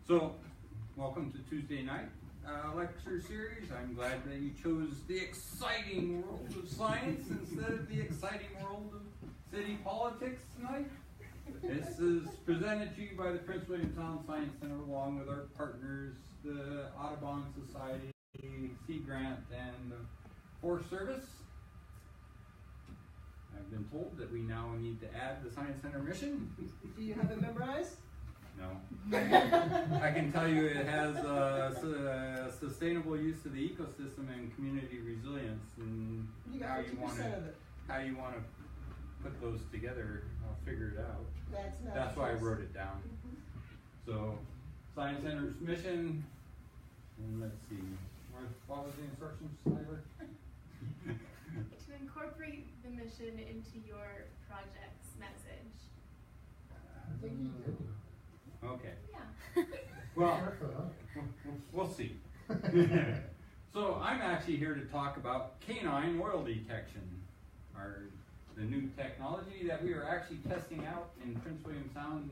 So, welcome to Tuesday night lecture series. I'm glad that you chose the exciting world of science instead of the exciting world of city politics tonight. This is presented to you by the Prince William Sound Science Center along with our partners, the Audubon Society, Sea Grant, and the Forest Service. I've been told that we now need to add the Science Center mission. Do you have it memorized? No. I can tell you it has sustainable use of the ecosystem and community resilience, and you got 50% of it. How you want to put those together, I'll figure it out. That's why I wrote it down. So, Science Center's mission, and let's see, what was the instructions, Tyler? To incorporate the mission into your project's message. I think you did. Okay. Yeah. Well, we'll see. So I'm actually here to talk about canine oil detection, the new technology that we are actually testing out in Prince William Sound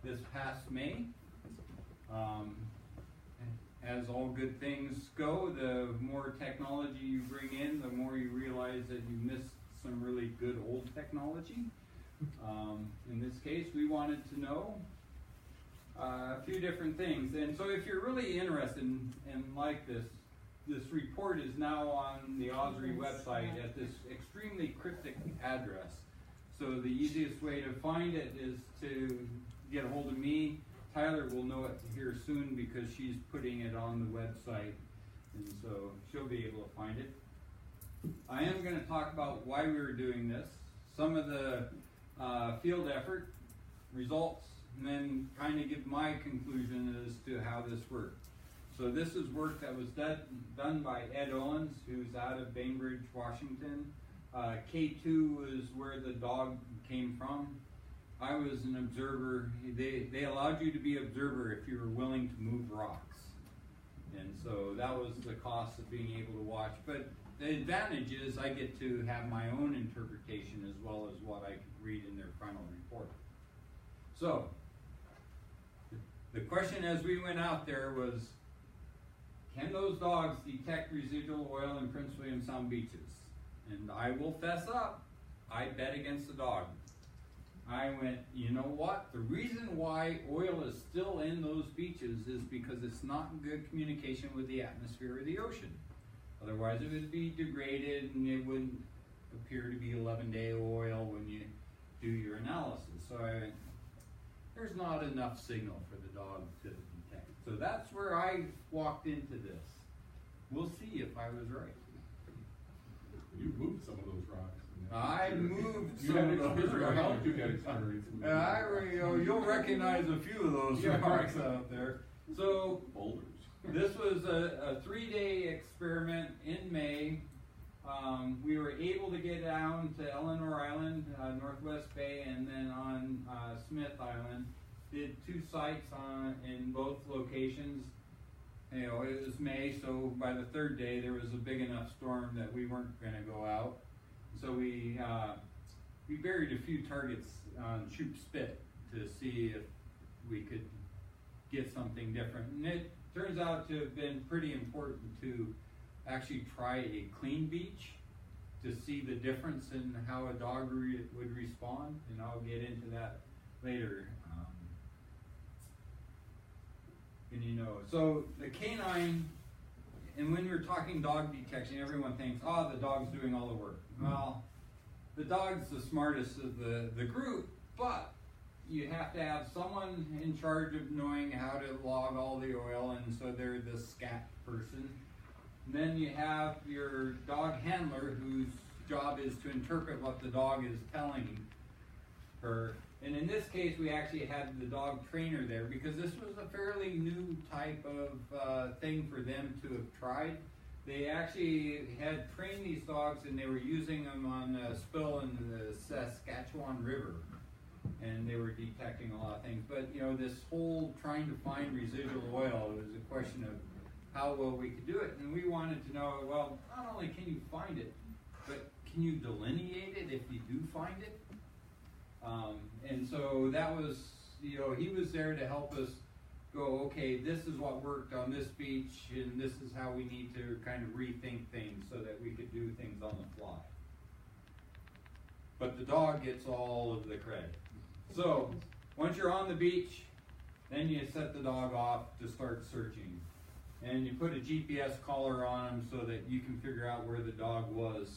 this past May. As all good things go, the more technology you bring in, the more you realize that you missed some really good old technology. In this case, we wanted to know a few different things. And so if you're really interested in like this report is now on the Audry website at this extremely cryptic address. So the easiest way to find it is to get a hold of me. Tyler will know it here soon because she's putting it on the website, and so she'll be able to find it. I am going to talk about why we were doing this, some of the field effort, results, and then kind of give my conclusion as to how this worked. So this is work that was done by Ed Owens, who's out of Bainbridge, Washington. K2 was where the dog came from. I was an observer. They allowed you to be observer if you were willing to move rocks. And so that was the cost of being able to watch. But the advantage is I get to have my own interpretation as well as what I could read in their final report. So, the question as we went out there was, can those dogs detect residual oil in Prince William Sound beaches? And I will fess up, I bet against the dog. I went, you know what? The reason why oil is still in those beaches is because it's not in good communication with the atmosphere of the ocean. Otherwise it would be degraded and it wouldn't appear to be 11-day oil when you do your analysis. So there's not enough signal for the dog to detect. So that's where I walked into this. We'll see if I was right. You moved some of those rocks. I moved some of those rocks. You got experience. You'll recognize a few of those rocks out there. So Boulders. This was a 3-day experiment in May. We were able to get down to Eleanor Island, Northwest Bay, and then on Smith Island. Did 2 sites in both locations. You know, it was May, so by the 3rd day there was a big enough storm that we weren't going to go out. So we buried a few targets on Shoop Spit to see if we could get something different. And it turns out to have been pretty important to actually try a clean beach to see the difference in how a dog would respond, and I'll get into that later. And you know, so the canine, and when you're talking dog detection, everyone thinks, oh, the dog's doing all the work. Well, the dog's the smartest of the group, but you have to have someone in charge of knowing how to log all the oil, and so they're the scat person. And then you have your dog handler, whose job is to interpret what the dog is telling her. And in this case, we actually had the dog trainer there because this was a fairly new type of thing for them to have tried. They actually had trained these dogs and they were using them on a spill in the Saskatchewan River. And they were detecting a lot of things. But you know, this whole trying to find residual oil was a question of how well we could do it. And we wanted to know, well, not only can you find it, but can you delineate it if you do find it? And so that was, you know, he was there to help us go, okay, this is what worked on this beach, and this is how we need to kind of rethink things so that we could do things on the fly. But the dog gets all of the credit. So, once you're on the beach, then you set the dog off to start searching. And you put a GPS collar on him so that you can figure out where the dog was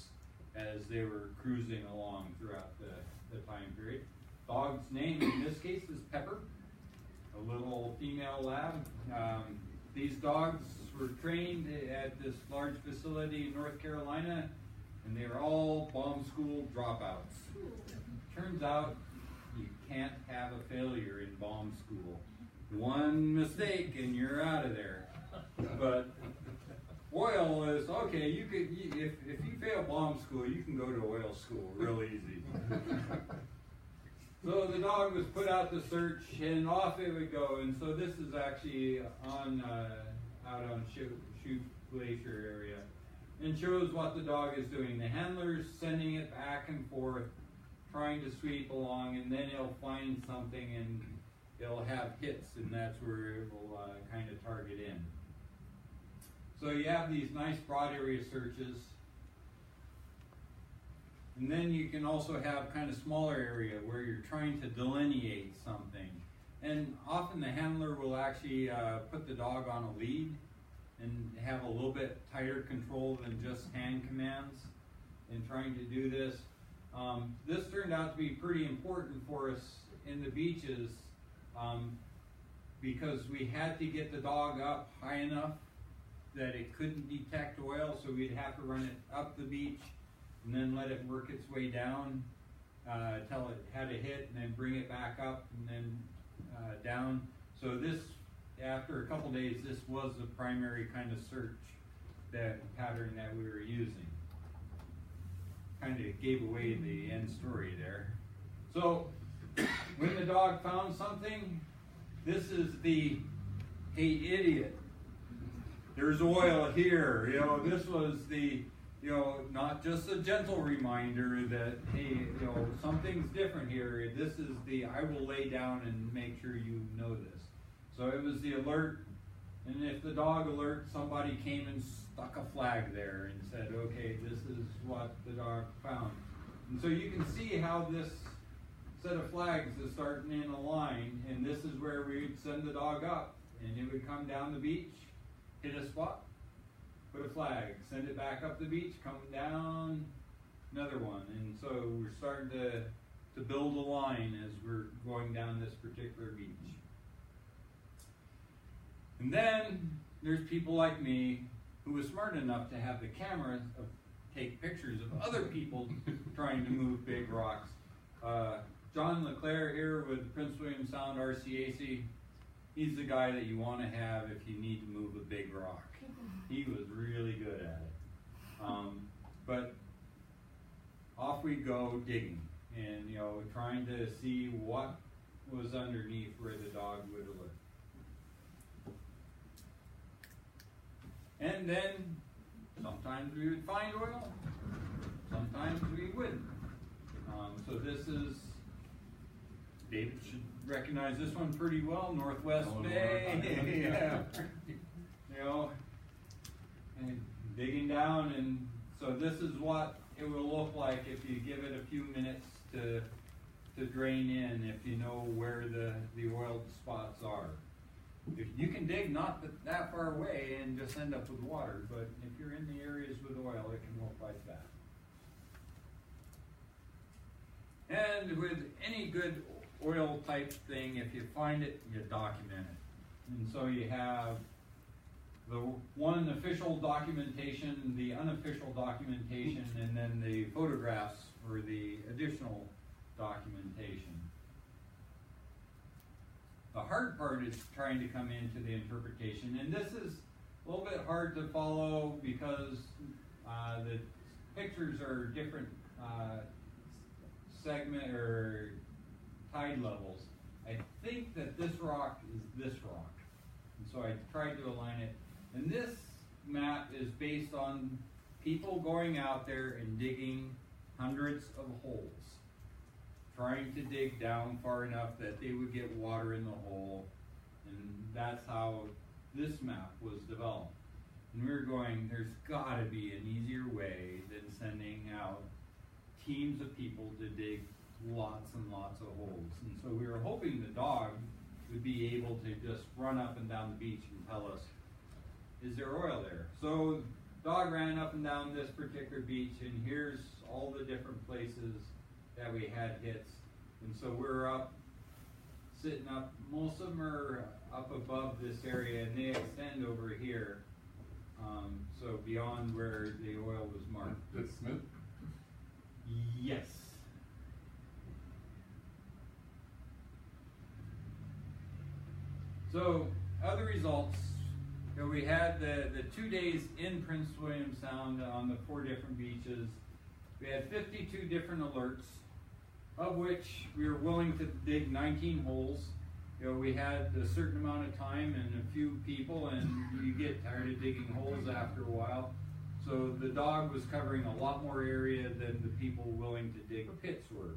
as they were cruising along throughout the time period. Dog's name in this case is Pepper, a little female lab. These dogs were trained at this large facility in North Carolina, and they were all bomb school dropouts. Turns out you can't have a failure in bomb school. One mistake and you're out of there. But oil is okay. You could, if you fail bomb school, you can go to oil school real easy. So the dog was put out to search, and off it would go. And so this is actually on out on Chute Glacier area, and shows what the dog is doing. The handler's sending it back and forth, trying to sweep along, and then it'll find something and it'll have hits, and that's where it will kind of target in. So you have these nice broad area searches, and then you can also have kind of smaller area where you're trying to delineate something. And often the handler will actually put the dog on a lead and have a little bit tighter control than just hand commands in trying to do this. This turned out to be pretty important for us in the beaches because we had to get the dog up high enough that it couldn't detect oil, so we'd have to run it up the beach and then let it work its way down till it had a hit, and then bring it back up and then down. So this, after a couple days, this was the primary kind of search pattern that we were using. Kind of gave away the end story there. So when the dog found something, this is the, hey idiot, there's oil here. You know, this was the, you know, not just a gentle reminder that, hey, you know, something's different here. This is the, I will lay down and make sure you know this. So it was the alert, and if the dog alert, somebody came and stuck a flag there and said, okay, this is what the dog found. And so you can see how this set of flags is starting in a line, and this is where we'd send the dog up, and it would come down the beach, hit a spot, put a flag, send it back up the beach, come down, another one. And so we're starting to build a line as we're going down this particular beach. And then there's people like me who was smart enough to have the camera take pictures of other people trying to move big rocks. John LeClaire here with Prince William Sound RCAC, he's the guy that you want to have if you need to move a big rock. He was really good at it. But off we go digging, and you know, trying to see what was underneath where the dog would have looked. And then sometimes we would find oil, sometimes we wouldn't. So this is, David should recognize this one pretty well, Northwest Bay. Yeah. You know, and digging down, and so this is what it will look like if you give it a few minutes to drain in, if you know where the oiled spots are. If you can dig not that far away and just end up with water, but if you're in the areas with oil, it can look like that. And with any good oil type thing, if you find it, you document it. And so you have the one official documentation, the unofficial documentation, and then the photographs for the additional documentation. The hard part is trying to come into the interpretation, and this is a little bit hard to follow because the pictures are different segment or tide levels. I think that this rock is this rock, and so I tried to align it. And this map is based on people going out there and digging hundreds of holes, trying to dig down far enough that they would get water in the hole, And that's how this map was developed. And we were going, there's gotta be an easier way than sending out teams of people to dig lots and lots of holes. And so we were hoping the dog would be able to just run up and down the beach and tell us, is there oil there? So dog ran up and down this particular beach, and here's all the different places that we had hits. And so we're up, sitting up, most of them are up above this area, and they extend over here. So beyond where the oil was marked. That's Smith? Yes. So other results, you know, we had the 2 days in Prince William Sound on the 4 different beaches. We had 52 different alerts, of which we were willing to dig 19 holes. You know, we had a certain amount of time and a few people, and you get tired of digging holes after a while. So the dog was covering a lot more area than the people willing to dig pits were.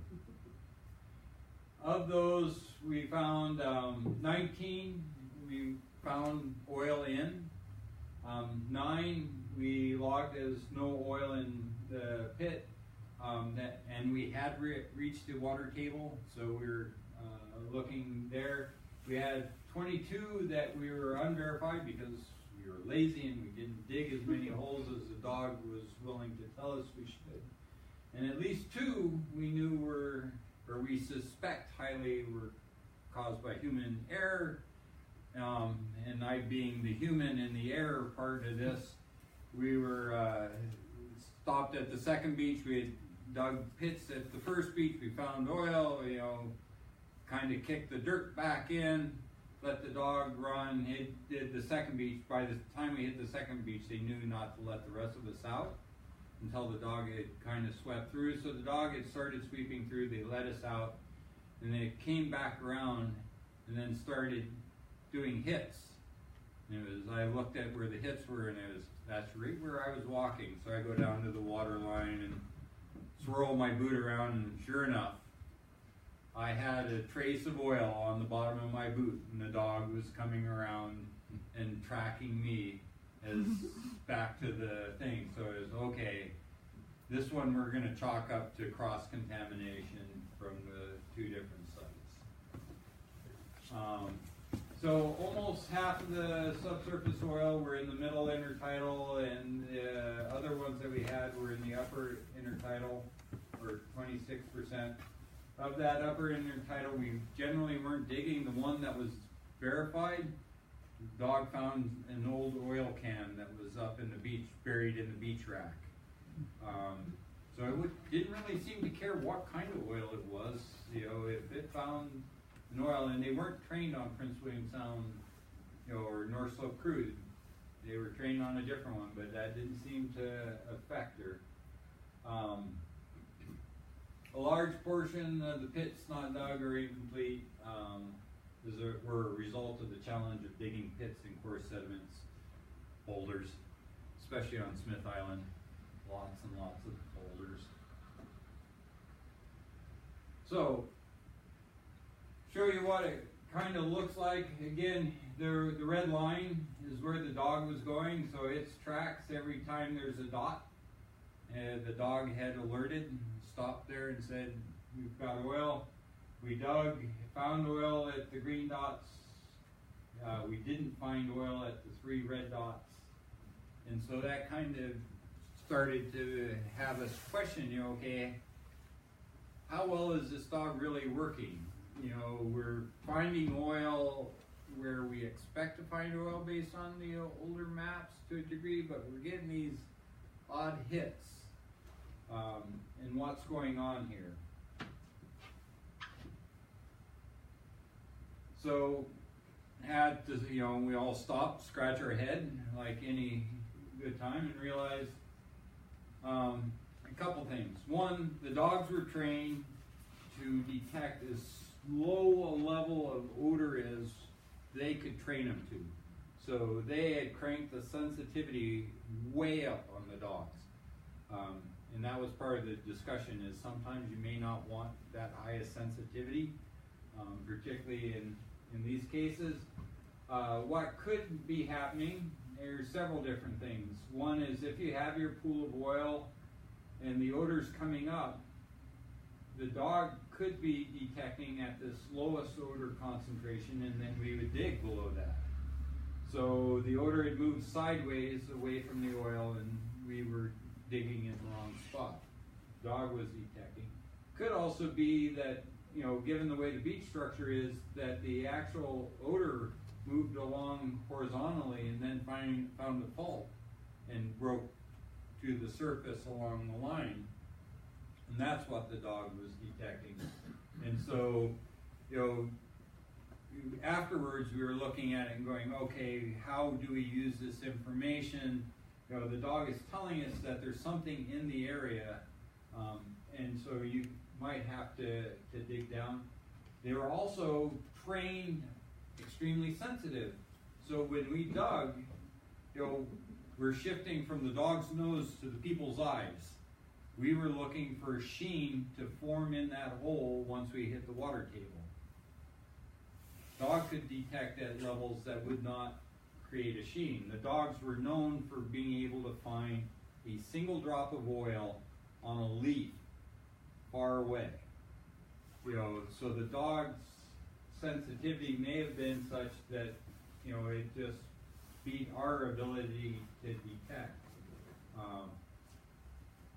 Of those, we found 19 we found oil in. 9 we logged as no oil in the pit, and we had reached the water table, so we were looking there. We had 22 that we were unverified because we were lazy and we didn't dig as many holes as the dog was willing to tell us we should. And at least 2 we knew were, or we suspect highly were caused by human error. And I being the human in the error part of this, we were stopped at the second beach. We had dug pits at the first beach. We found oil, you know, kind of kicked the dirt back in, let the dog run. It did the second beach. By the time we hit the second beach, they knew not to let the rest of us out until the dog had kind of swept through. So the dog had started sweeping through. They let us out, and they came back around and then started doing hits. And it was, I looked at where the hits were, and it was, that's right where I was walking. So I go down to the water line and swirl my boot around, and sure enough, I had a trace of oil on the bottom of my boot, and the dog was coming around and tracking me as back to the thing. So it was, okay, this one we're going to chalk up to cross-contamination from the 2 different sites. So almost half of the subsurface oil were in the middle intertidal, and the other ones that we had were in the upper intertidal, or 26%. Of that upper intertidal, we generally weren't digging. The one that was verified, the dog found an old oil can that was up in the beach, buried in the beach rack. So it didn't really seem to care what kind of oil it was. You know, if it found an oil, and they weren't trained on Prince William Sound, you know, or North Slope Crude. They were trained on a different one, but that didn't seem to affect her. A large portion of the pits not dug or incomplete were a result of the challenge of digging pits in coarse sediments, boulders, especially on Smith Island. Lots and lots of boulders. So, show you what it kind of looks like. Again, the red line is where the dog was going, so its tracks every time there's a dot. And the dog had alerted, stopped there and said, we've got oil. We dug, found oil at the green dots. We didn't find oil at the 3 red dots. And so that kind of started to have us question, you know, okay, how well is this dog really working? You know, we're finding oil where we expect to find oil based on the older maps to a degree, but we're getting these odd hits. And what's going on here? So, had to, you know, we all stopped, scratch our head like any good time, and realized a couple things. One, the dogs were trained to detect as low a level of odor as they could train them to. So they had cranked the sensitivity way up on the dogs. And that was part of the discussion, is sometimes you may not want that highest sensitivity, particularly in these cases. what could be happening, there's several different things. One is if you have your pool of oil and the odor's coming up, the dog could be detecting at this lowest odor concentration, and then we would dig below that. So the odor had moved sideways away from the oil, and we were digging in the wrong spot. Dog was detecting. Could also be that, you know, given the way the beach structure is, that the actual odor moved along horizontally and then found the fault and broke to the surface along the line. And that's what the dog was detecting. And so, you know, afterwards we were looking at it and going, okay, how do we use this information? You know, the dog is telling us that there's something in the area, and so you might have to dig down. They were also trained extremely sensitive. So when we dug, you know, we're shifting from the dog's nose to the people's eyes. We were looking for sheen to form in that hole once we hit the water table. Dog could detect at levels that would not create a sheen. The dogs were known for being able to find a single drop of oil on a leaf far away. You know, so the dog's sensitivity may have been such that, you know, it just beat our ability to detect.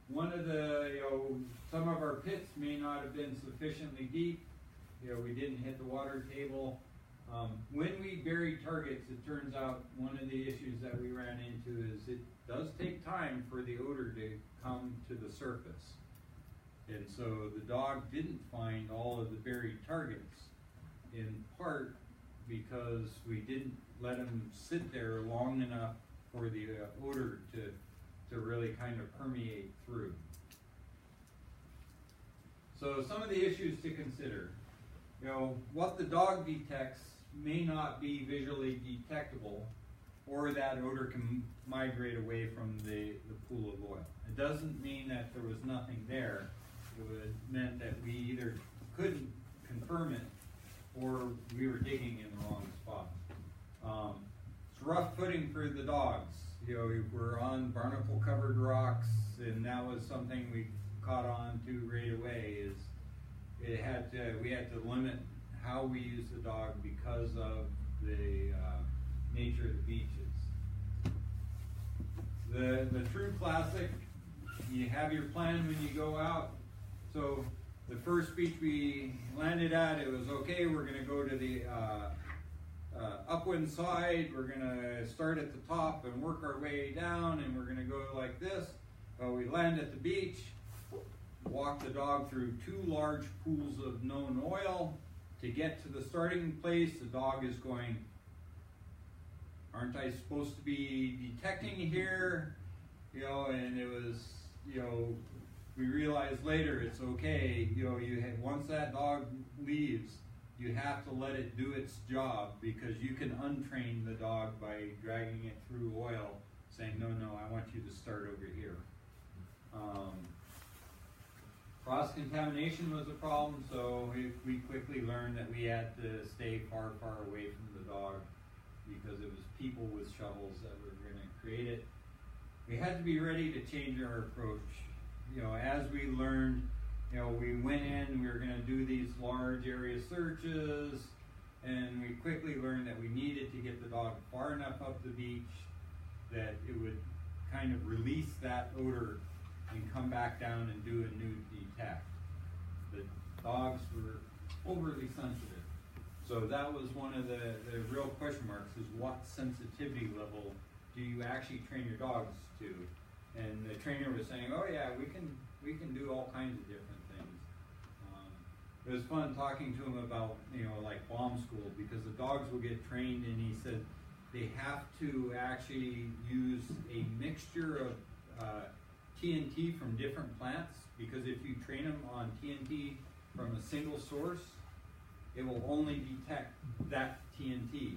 One of the, you know, some of our pits may not have been sufficiently deep. You know, we didn't hit the water table. When we bury targets, it turns out one of the issues that we ran into is it does take time for the odor to come to the surface. And so the dog didn't find all of the buried targets, in part because we didn't let him sit there long enough for the odor to really kind of permeate through. So some of the issues to consider. You know, what the dog detects may not be visually detectable, or that odor can migrate away from the pool of oil. It doesn't mean that there was nothing there. It meant that we either couldn't confirm it, or we were digging in the wrong spot. It's rough footing for the dogs. You know, we're on barnacle covered rocks, and that was something we caught on to right away. Is we had to limit how we use the dog because of the nature of the beaches. The true classic, you have your plan when you go out. So the first beach we landed at, it was okay, we're going to go to the upwind side, we're going to start at the top and work our way down, and we're going to go like this. We land at the beach, walk the dog through 2 large pools of known oil. To get to the starting place, the dog is going, aren't I supposed to be detecting here? You know, and it was, you know, we realized later it's okay. You know, once that dog leaves, you have to let it do its job, because you can untrain the dog by dragging it through oil, saying, no, I want you to start over here. Cross-contamination was a problem, so we quickly learned that we had to stay far, far away from the dog, because it was people with shovels that were going to create it. We had to be ready to change our approach. You know, as we learned, you know, we went in, we were going to do these large area searches, and we quickly learned that we needed to get the dog far enough up the beach that it would kind of release that odor and come back down and do a new detect. The dogs were overly sensitive. So that was one of the real question marks, is what sensitivity level do you actually train your dogs to? And the trainer was saying, oh yeah, we can do all kinds of different things. It was fun talking to him about, you know, like bomb school, because the dogs will get trained, and he said they have to actually use a mixture of TNT from different plants, because if you train them on TNT from a single source, it will only detect that TNT.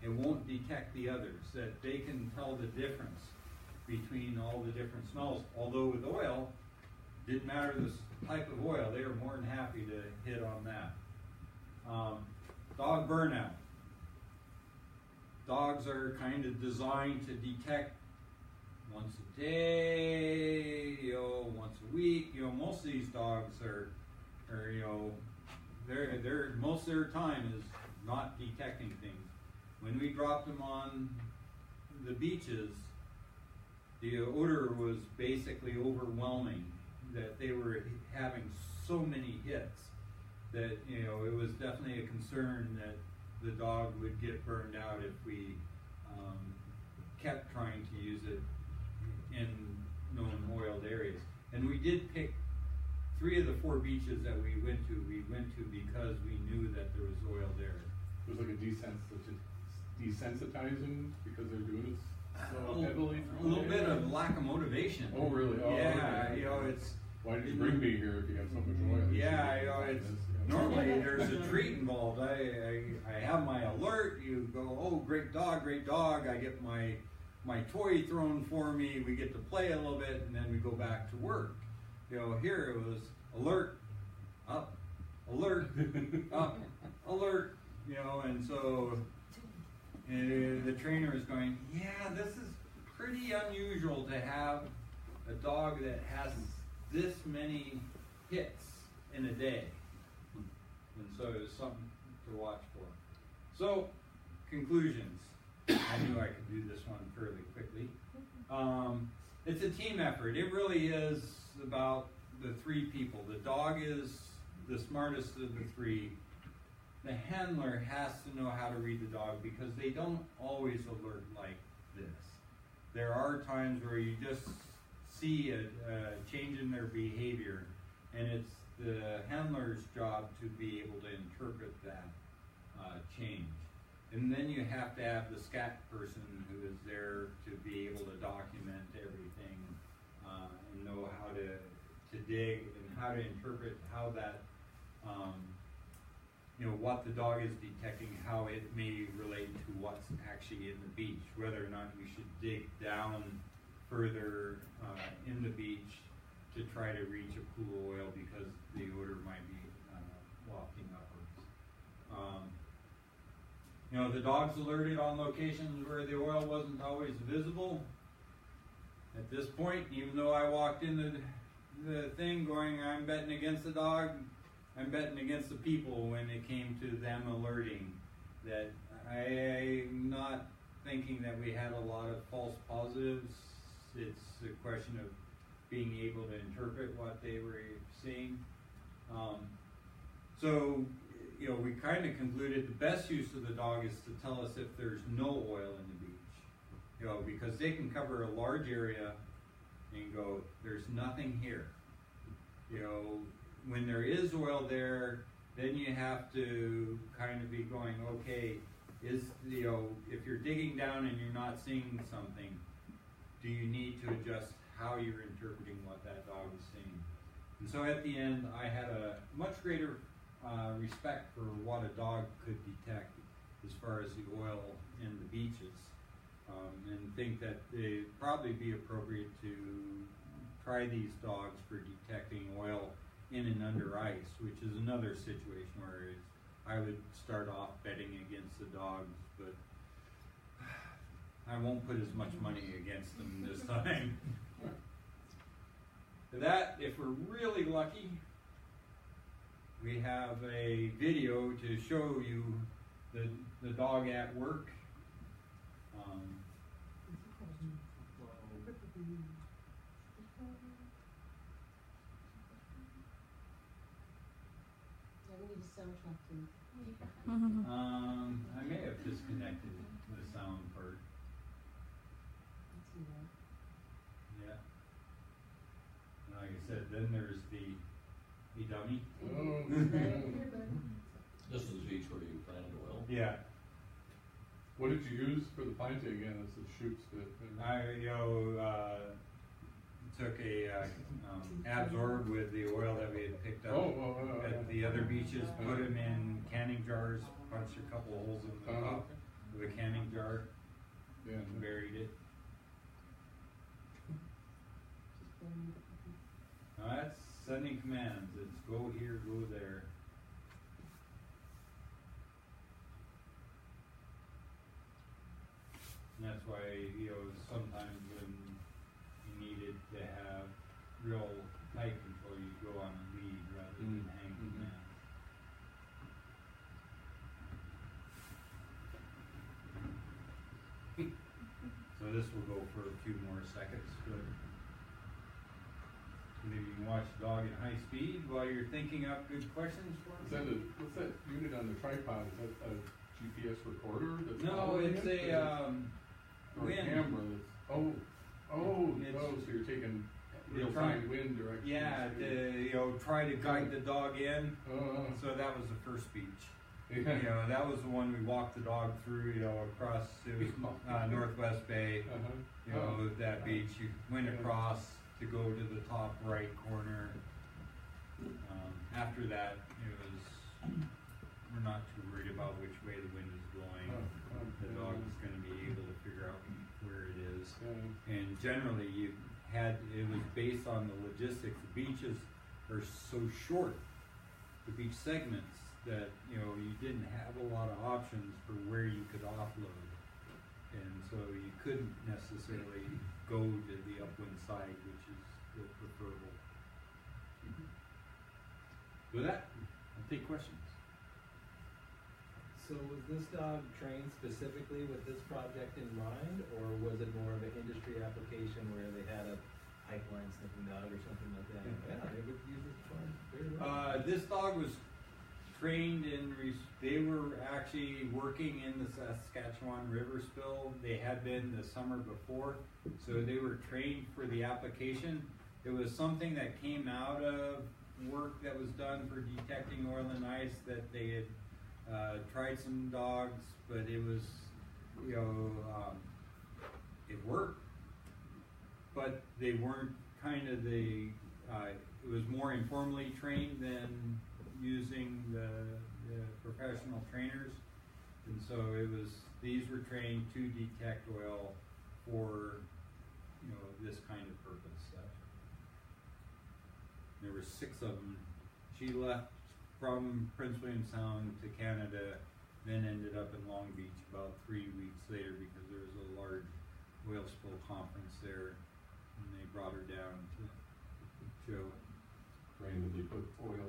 It won't detect the others, that they can tell the difference between all the different smells. Although with oil, didn't matter the type of oil, they were more than happy to hit on that. Dog burnout. dogs are kind of designed to detect once a day, once a week. Most of these dogs are they're most of their time is not detecting things. When we dropped them on the beaches, the odor was basically overwhelming, that they were having so many hits that it was definitely a concern that the dog would get burned out if we kept trying to use it in known oiled areas. And we did pick 3 of the 4 beaches that we went to because we knew that there was oil there. It was like a desensitizing because they're doing it so heavily. A little bit of lack of motivation. Oh, really? Oh, yeah, okay. it's. Why did you bring me here if you have so much oil? Yeah, it's normally there's a treat involved. I have my alert. You go, oh, great dog, great dog. I get my toy thrown for me. We get to play a little bit, and then we go back to work. Here it was alert, up, alert, up, alert. And so the trainer is going, yeah, this is pretty unusual to have a dog that has this many hits in a day. And so it was something to watch for. So, conclusions. I knew I could do this one fairly quickly. It's a team effort. It really is about the 3 people. The dog is the smartest of the 3. The handler has to know how to read the dog because they don't always alert like this. There are times where you just see a change in their behavior, and it's the handler's job to be able to interpret that change. And then you have to have the scat person who is there to be able to document everything and know how to dig and how to interpret how that, what the dog is detecting, how it may relate to what's actually in the beach, whether or not you should dig down further in the beach to try to reach a pool of oil because the odor might be wafting upwards. The dog's alerted on locations where the oil wasn't always visible. At this point, even though I walked into the thing going, I'm betting against the dog, I'm betting against the people when it came to them alerting. That I'm not thinking that we had a lot of false positives. It's a question of being able to interpret what they were seeing. We kind of concluded the best use of the dog is to tell us if there's no oil in the beach. Because they can cover a large area and go, there's nothing here. When there is oil there, then you have to kind of be going, okay, if you're digging down and you're not seeing something, do you need to adjust how you're interpreting what that dog is seeing? And so at the end, I had a much greater respect for what a dog could detect as far as the oil in the beaches, and think that it'd probably be appropriate to try these dogs for detecting oil in and under ice, which is another situation where I would start off betting against the dogs, but I won't put as much money against them this time. For that, if we're really lucky, we have a video to show you the dog at work. I may have disconnected the sound part. Yeah. Like I said, then there's the dummy. This is the beach where you planted oil? Yeah. What did you use for the planting again? As the shoots that. I took a absorb with the oil that we had picked up at the other beaches, put them in canning jars, punched a couple holes in the top of a canning jar, and buried it. Now that's sending commands. It's go here, go there. And that's why, you know, sometimes when you needed to have real tight control, you go on a lead rather than hanging down. So this will go for a few more seconds, but maybe you can watch the dog at high speed while you're thinking up good questions for him. What's that unit on the tripod? Is that a GPS recorder? That's No, following it's it? a Or a wind. camera that's, so you're taking real-time wind direction. Yeah, to, you know, try to guide the dog in. So that was the first speech. You know, that was the one we walked the dog through, you know, across, it was Northwest Bay, you know, that beach. You went across to go to the top right corner. After that, it was, we're not too worried about which way the wind is blowing. The dog is going to be able to figure out where it is. And generally, it was based on the logistics. The beaches are so short, the beach segments, that, you know, you didn't have a lot of options for where you could offload. And so you couldn't necessarily go to the upwind side, which is the preferable. With that, I'll take questions. So was this dog trained specifically with this project in mind, or was it more of an industry application where they had a pipeline sniffing dog or something like that? Yeah, they would use this farm very well. This dog was trained they were actually working in the Saskatchewan river spill. They had been the summer before, so they were trained for the application. It was something that came out of work that was done for detecting oil and ice, that they had tried some dogs, but it was, you know, it worked, but they weren't kind of it was more informally trained than using the professional trainers. And so these were trained to detect oil for, you know, this kind of purpose. There were 6 of them. She left from Prince William Sound to Canada, then ended up in Long Beach about 3 weeks later because there was a large oil spill conference there, and they brought her down to show. Randomly put oil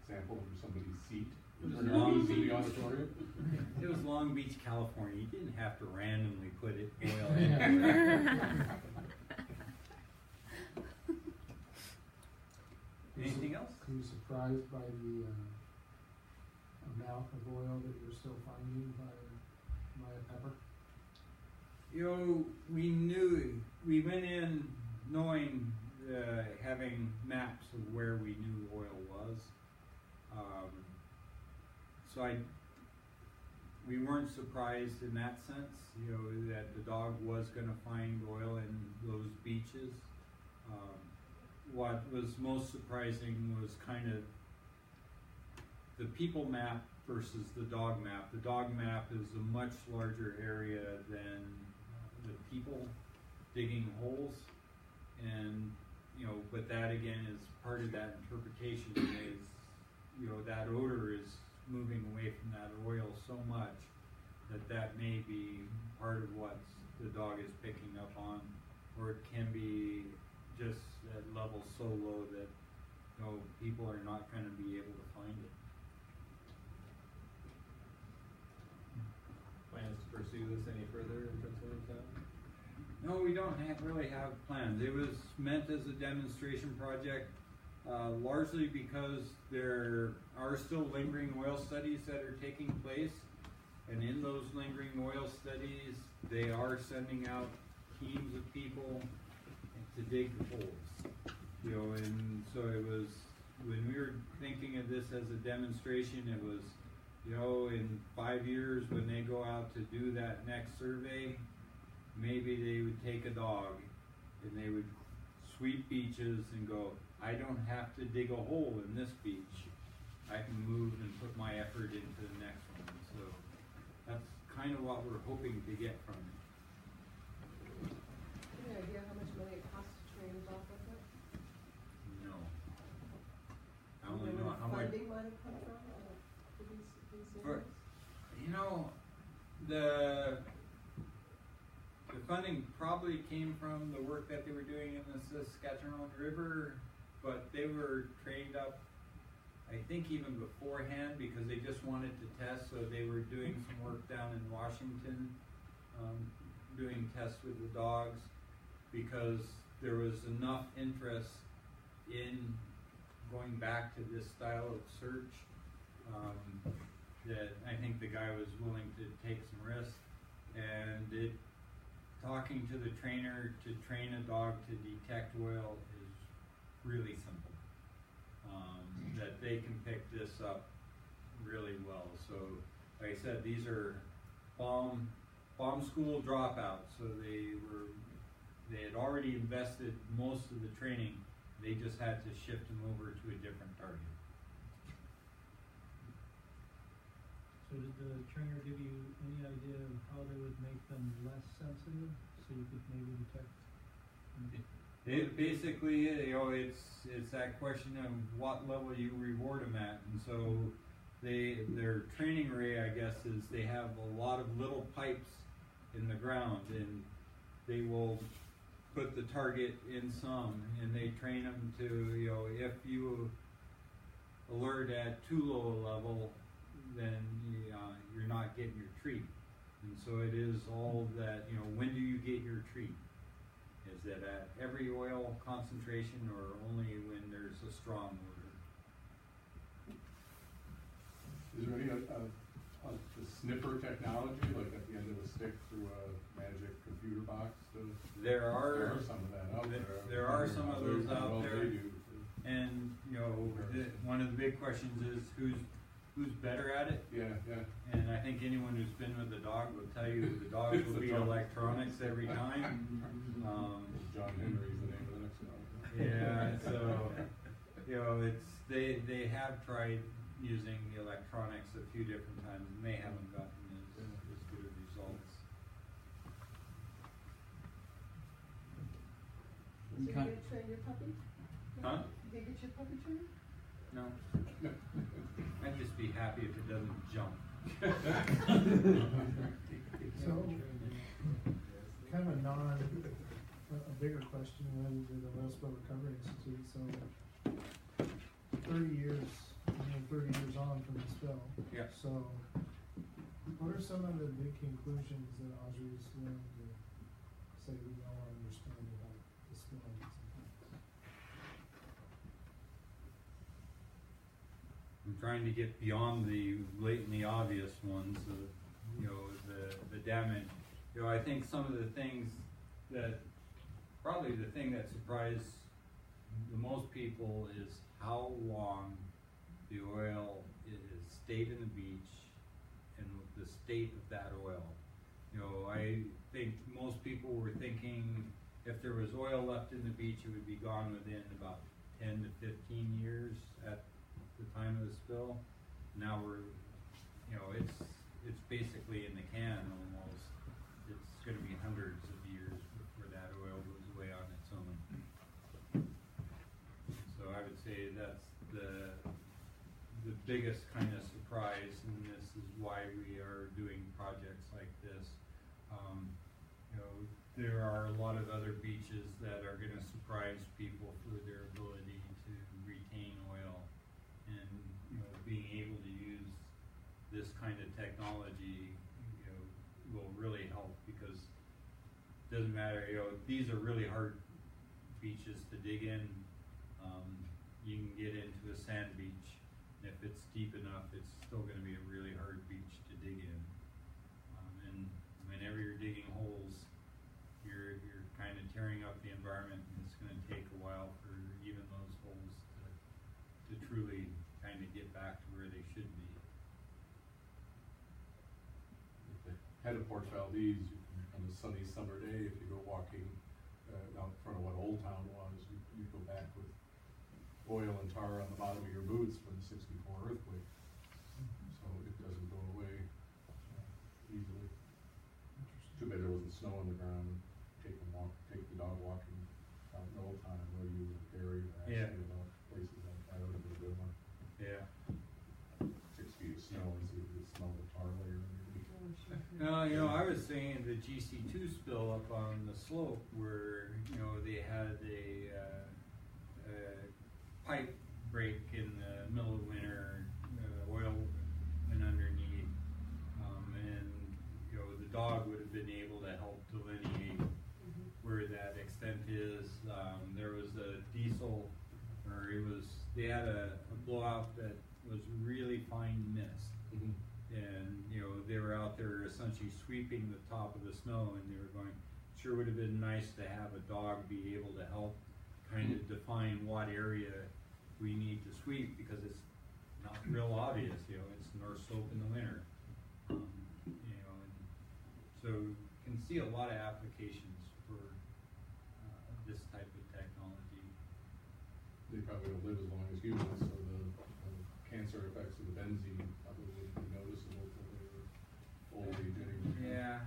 sample under somebody's seat. It was In Long the Beach. auditorium. It was Long Beach, California. You didn't have to randomly put oil in. Anything else? Are you surprised by the amount of oil that you're still finding by a pepper? You know, we went in knowing, having maps of where we knew oil was. So we weren't surprised in that sense, you know, that the dog was going to find oil in those beaches. What was most surprising was kind of the people map versus the dog map. The dog map is a much larger area than the people digging holes, and, you know, but that again is part of that interpretation is, you know, that odor is moving away from that oil so much that may be part of what the dog is picking up on, or it can be just at levels so low that, you know, people are not going to be able to find it. Plans to pursue this any further in Prince William Sound? No, we don't really have plans. It was meant as a demonstration project, largely because there are still lingering oil studies that are taking place, and in those lingering oil studies, they are sending out teams of people to dig holes. You know, and so it was, when we were thinking of this as a demonstration, it was, you know, in 5 years when they go out to do that next survey, maybe they would take a dog and they would sweep beaches and go, I don't have to dig a hole in this beach. I can move and put my effort into the next one. So that's kind of what we're hoping to get from it. Any idea how much money it costs to train a dog like that? No. I only know how much. Funding might have come from for these For- areas? You know, funding probably came from the work that they were doing in the Saskatchewan River, but they were trained up, I think, even beforehand, because they just wanted to test. So they were doing some work down in Washington, doing tests with the dogs, because there was enough interest in going back to this style of search that I think the guy was willing to take some risks. And talking to the trainer to train a dog to detect oil is really simple. That they can pick this up really well. So, like I said, these are bomb school dropouts. So they had already invested most of the training. They just had to shift them over to a different target. So did the trainer give you any idea of how they would make them less sensitive, so you could maybe detect? It basically, it's that question of what level you reward them at, and so their training array, I guess, is they have a lot of little pipes in the ground, and they will put the target in some, and they train them to, if you alert at too low a level, then you're not getting your treat. And so it is all that, when do you get your treat? Is it at every oil concentration or only when there's a strong odor? Is there any the sniffer technology, like at the end of a stick through a magic computer box? There are some of that out there. There are some of those out there. They do. And one of the big questions is who's better at it? Yeah. And I think anyone who's been with a dog will tell you the dog will beat electronics every time. John Henry's the name of the next one. Yeah, so they have tried using the electronics a few different times, and they haven't gotten as good of results. So you gonna train your puppy? Huh? You gonna get your puppy trained? No. I'd just be happy if it doesn't jump. So, kind of a bigger question related to the Oil Spill Recovery Institute. So, 30 years on from the spill. Yeah. So, what are some of the big conclusions that Audry is willing to say we now understand about the spill? I'm trying to get beyond the blatantly obvious ones, the damage. I think some of the things that, probably the thing that surprised the most people is how long the oil stayed in the beach and the state of that oil. I think most people were thinking if there was oil left in the beach, it would be gone within about 10 to 15 years at the time of the spill. Now it's basically in the can almost. It's going to be hundreds of years before that oil goes away on its own. So I would say that's the biggest kind of surprise, and this is why we are doing projects like this. There are a lot of other beaches that are going to surprise people for their ability to retain oil, and being able to use this kind of technology will really help, because it doesn't matter, these are really hard beaches to dig in. You can get into a sand beach, and if it's deep enough, it's still going to be a really hard beach to dig in. And whenever you're digging holes, you're kind of tearing up the environment, and it's going to take a while for even those holes to truly kind of get back to where they should be. Head of Port Valdez, on a sunny summer day, if you go walking out in front of what Old Town was, you go back with oil and tar on the bottom of your boots from the '64 earthquake. So it doesn't go away easily. Too bad there wasn't snow on the ground. Take the dog walking out in Old Town where you were buried. About places like that. That would have been a good one. Yeah. 6 feet of snow and see if you smell the tar layer underneath. No, you know, I was saying the GC2 spill up on the slope where, you know, they had a pipe break in the middle of winter, oil went underneath, and, you know, the dog would have been able to help delineate where that extent is. There was a diesel, or they had a blowout that was really fine mist. And, you know, they were out there essentially sweeping the top of the snow, and they were going, sure would have been nice to have a dog be able to help kind of define what area we need to sweep, because it's not real obvious, you know, it's north slope in the winter. You know, and so you can see a lot of applications for this type of technology. They probably don't live as long as humans, so the cancer effects of the benzene probably wouldn't be noticeable till they were old age anyway. Yeah.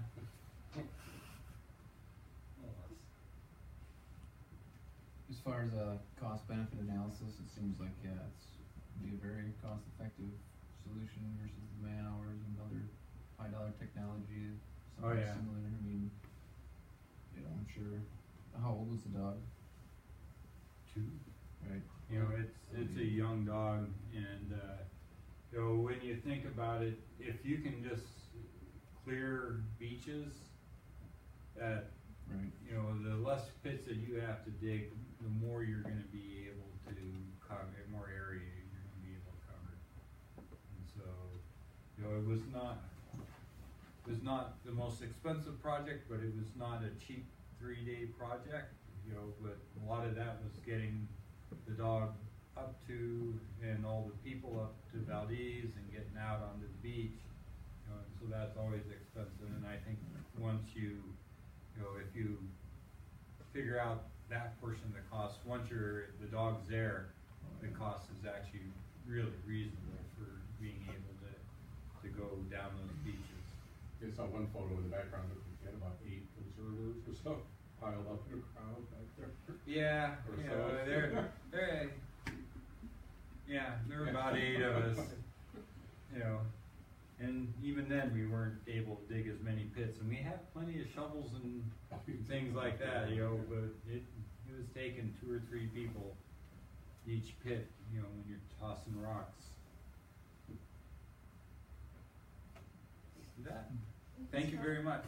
As far as a cost-benefit analysis, it seems like, yeah, it's be a very cost-effective solution versus the man hours and other high-dollar technology. Oh, yeah. Similar. I mean, you know, I'm sure. How old was the dog? 2. Right. You know, it's a young dog, and you know, when you think about it, if you can just clear beaches, that Right. you know, the less pits that you have to dig, the more you're going to be able to cover, more area you're going to be able to cover. And so, you know, it was not the most expensive project, but it was not a cheap 3-day project. You know, but a lot of that was getting the dog up to, and all the people up to Valdez and getting out onto the beach. You know, and so that's always expensive. And I think once you know, if you figure out that portion of the cost, once the dog's there, the cost is actually really reasonable for being able to go down those beaches. I saw one photo in the background that we had about 8 observers or so piled up in a crowd back there. Yeah, Or you so. know, there were about 8 of us, you know, and even then we weren't able to dig as many pits, and we had plenty of shovels and things like that, you know, but it was taking 2 or 3 people each pit, you know, when you're tossing rocks. Thank you very much.